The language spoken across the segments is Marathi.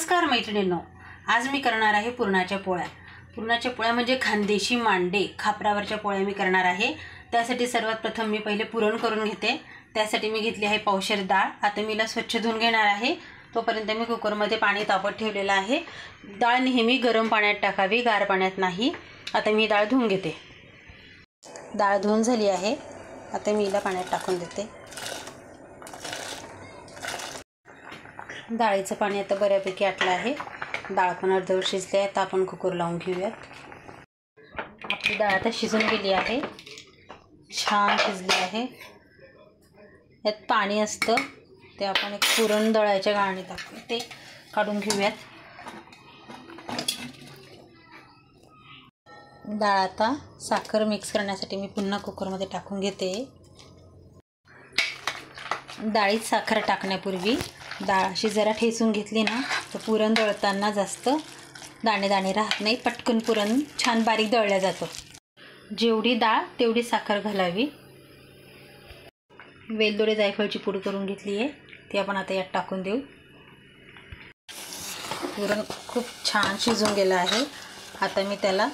नमस्कार मैत्रिणींनो, आज मी करणार आहे पुरणाच्या पोळ्या. पुरणाच्या पोळ्या म्हणजे खानदेशी मांडे खापरावरच्या पोळ्या मी करणार आहे. त्यासाठी सर्वात प्रथम मी पहिले पुरण करून घेते. त्यासाठी मी घेतली आहे पावशेर डाळ. आता मी स्वच्छ धुवून घेणार आहे. तोपर्यंत मी कुकरमध्ये पाणी तापत ठेवलेलं आहे. डाळ नेहमी गरम पाण्यात टाकावी, गार पाण्यात नाही. आता मी डाळ धुवून घेते. डाळ धुवून झाली आहे. आता मी हिला पाण्यात टाकून देते. डाळीचं पाणी आता बऱ्यापैकी आटलं आहे. डाळ पण अर्धवट शिजली आहे. आता आपण कुकर लावून घेऊयात. आपली डाळ आता शिजून गेली आहे, छान शिजली आहे. यात पाणी असतं ते आपण एक पुरण दळायच्या गाळणीत टाकून ते काढून घेऊयात. डाळ आता साखर मिक्स करण्यासाठी मी पुन्हा कुकरमध्ये टाकून घेते. डाळीत साखर टाकण्यापूर्वी डाळ अशी जरा ठेचून घेतली ना तर पुरण दळताना जास्त दाणे दाणे राहत नाही. पटकन पुरण छान बारीक दळलं जातं. जेवढी डाळ तेवढी साखर घालावी. वेलदोडे जायफळची पूड करून घेतली आहे, ती आपण आता यात टाकून देऊ. पुरण खूप छान शिजून गेलं आहे. आता मी त्याला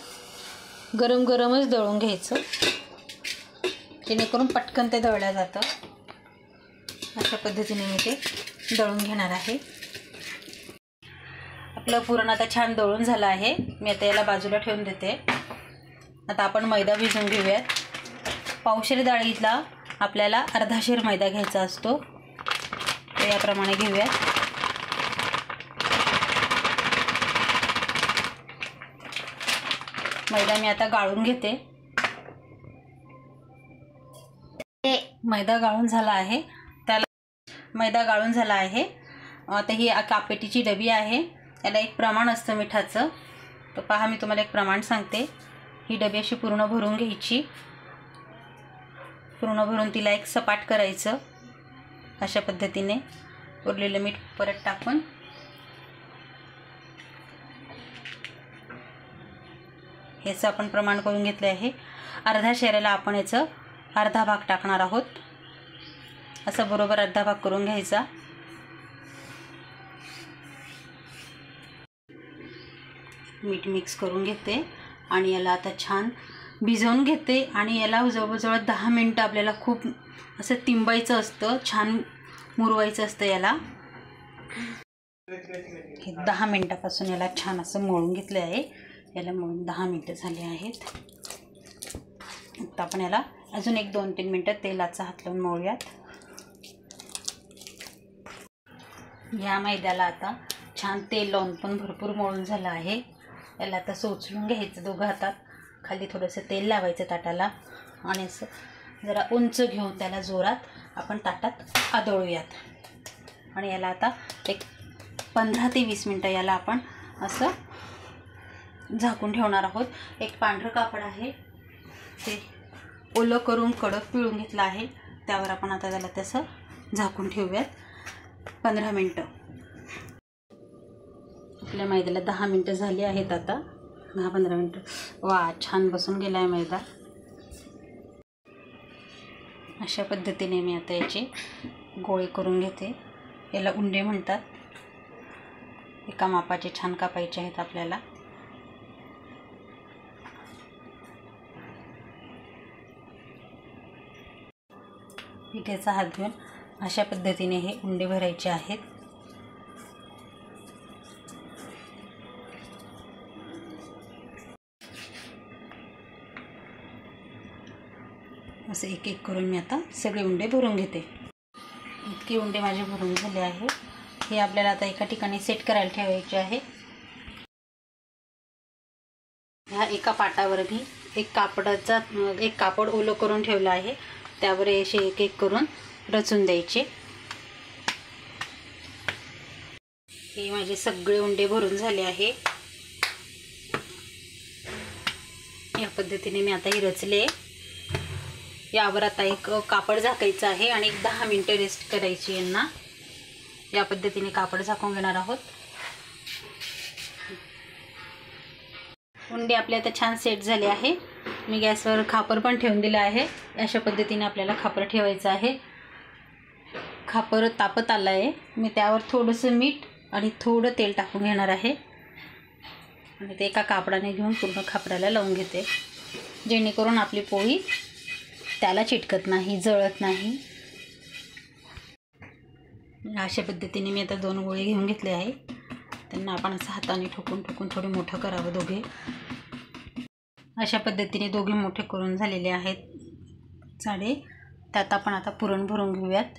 गरम गरमच दळून घ्यायचं, जेणेकरून पटकन ते दळलं जातं. अशा पद्धतीने मी ते दळून घेणार आहे. आपलं पुरण आता छान दळून झालं आहे. मी आता याला बाजूला ठेवून देते. आता आपण मैदा भिजवून घेऊयात. पावशेर डाळीतला आपल्याला अर्धा शेर मैदा घ्यायचा असतो, तर याप्रमाणे घेऊयात. मैदा मी आता गाळून घेते. मैदा गाळून झाला आहे. मैदा गाळून झाला आहे. आता ही कापेटीची डबी आहे. याला एक प्रमाण असतं मिठाचं. तर पहा, मी तुम्हाला एक प्रमाण सांगते. ही डबी अशी पूर्ण भरून घ्यायची. पूर्ण भरून तिला एक सपाट करायचं. अशा पद्धतीने उरलेलं मीठ परत टाकून ह्याचं आपण प्रमाण करून घेतलं आहे. अर्धा शेराला आपण याचं अर्धा भाग टाकणार आहोत. असं बरोबर अर्धा भाग करून घ्यायचा. मीठ मिक्स करून घेते आणि याला आता छान भिजवून घेते. आणि याला जवळजवळ 10 मिनटं आपल्याला खूप असं तिंबायचं असतं, छान मुरवायचं असतं याला. 10 मिनटापासून याला छान असं मळून घेतलं आहे. याला मळून 10 मिनटं झाली आहेत. आता आपण याला अजून एक 2-3 मिनटं तेलाचा हात लावून मळूयात. या मैद्याला आता छान तेल लावून पण भरपूर मळून झालं आहे. याला आता सोचून घ्यायचं दोघं हातात. खाली थोडंसं तेल लावायचं ताटाला आणि असं जरा उंच घेऊन त्याला जोरात आपण ताटात आदळूयात. आणि याला आता एक 15 ते 20 मिनटं याला आपण असं झाकून ठेवणार आहोत. एक पांढरं कापड आहे, ते ओलं करून कडक पिळून घेतलं आहे. त्यावर आपण आता त्याला तसं झाकून ठेवूयात 15 मिनटं. आपल्या मैद्याला 10 मिनटं झाली आहेत. आता 10-15 मिनटं. वा, छान बसून गेला आहे मैदा. अशा पद्धतीने मी आता याचे गोळे करून घेते. याला उंडे म्हणतात. एका मापाचे छान कापायचे आहेत आपल्याला. पिठेचा हात घेऊन अशा पद्धतीने हे उंडे भरायचे आहेत. असं एक एक करून मी आता सगळे उंडे भरून घेते. इतके उंडे माझे भरून झाले आहे. हे आपल्याला आता एका ठिकाणी सेट करायला ठेवायचे आहे. ह्या एका पाटावर मी एक कापड ओलं करून ठेवलं आहे. त्यावर असे एक एक करून रचून द्यायचे. हे माझे सगळे उंडे भरून झाले आहे. या पद्धतीने मी आता हे रचले. यावर आता एक कापड झाकायचं आहे आणि एक 10 मिनटं रेस्ट करायची यांना. या पद्धतीने कापड झाकून घेणार आहोत. उंडे आपले आता छान सेट झाले आहे. मी गॅसवर खापर पण ठेवून दिलं आहे. अशा पद्धतीने आपल्याला खापर ठेवायचं आहे. खापर तापत आलं आहे. मी त्यावर थोडंसं मीठ आणि थोडं तेल टाकून घेणार आहे आणि ते एका कापडाने घेऊन पूर्ण खापराला लावून घेते, जेणेकरून आपली पोळी त्याला चिटकत नाही, जळत नाही. अशा पद्धतीने मी आता 2 गोळे घेऊन घेतले आहे. त्यांना आपण असं हाताने ठोकून ठोकून थोडे मोठं करावं दोघे. अशा पद्धतीने दोघे मोठे करून झालेले आहेत जाडे. त्यात आपण आता पुरण भरून घेऊयात.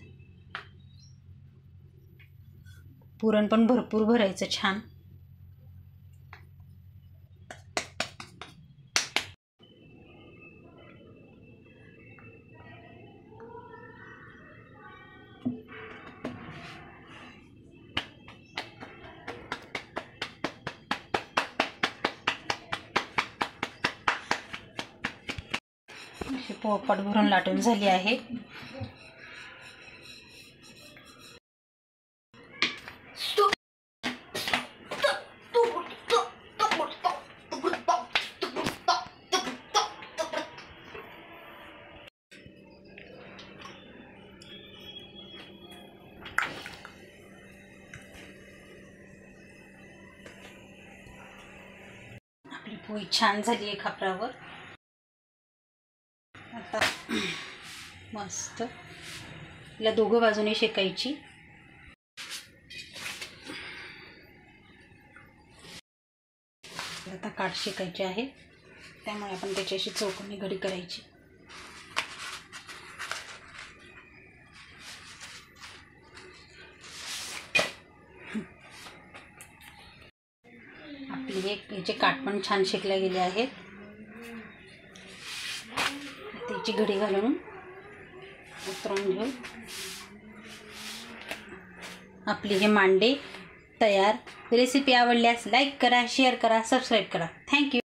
पुरण पण भरपूर भरायचं छान. अशी पोळपाट भरून लाटून झाली आहे. आपली पोळी छान झाली आहे खापरावर. आता मस्त तिला दोघं बाजूने शेकायची. आता काठ शेकायची आहे, त्यामुळे आपण त्याची अशी चौकोनी घडी करायची. आपली याचे काठ पण छान शेकले गेले आहेत. त्याची घडी घालून उतरवून घेऊ. आपली हे मांडे तयार. रेसिपी आवडल्यास लाईक करा, शेअर करा, सबस्क्राईब करा. थँक्यू.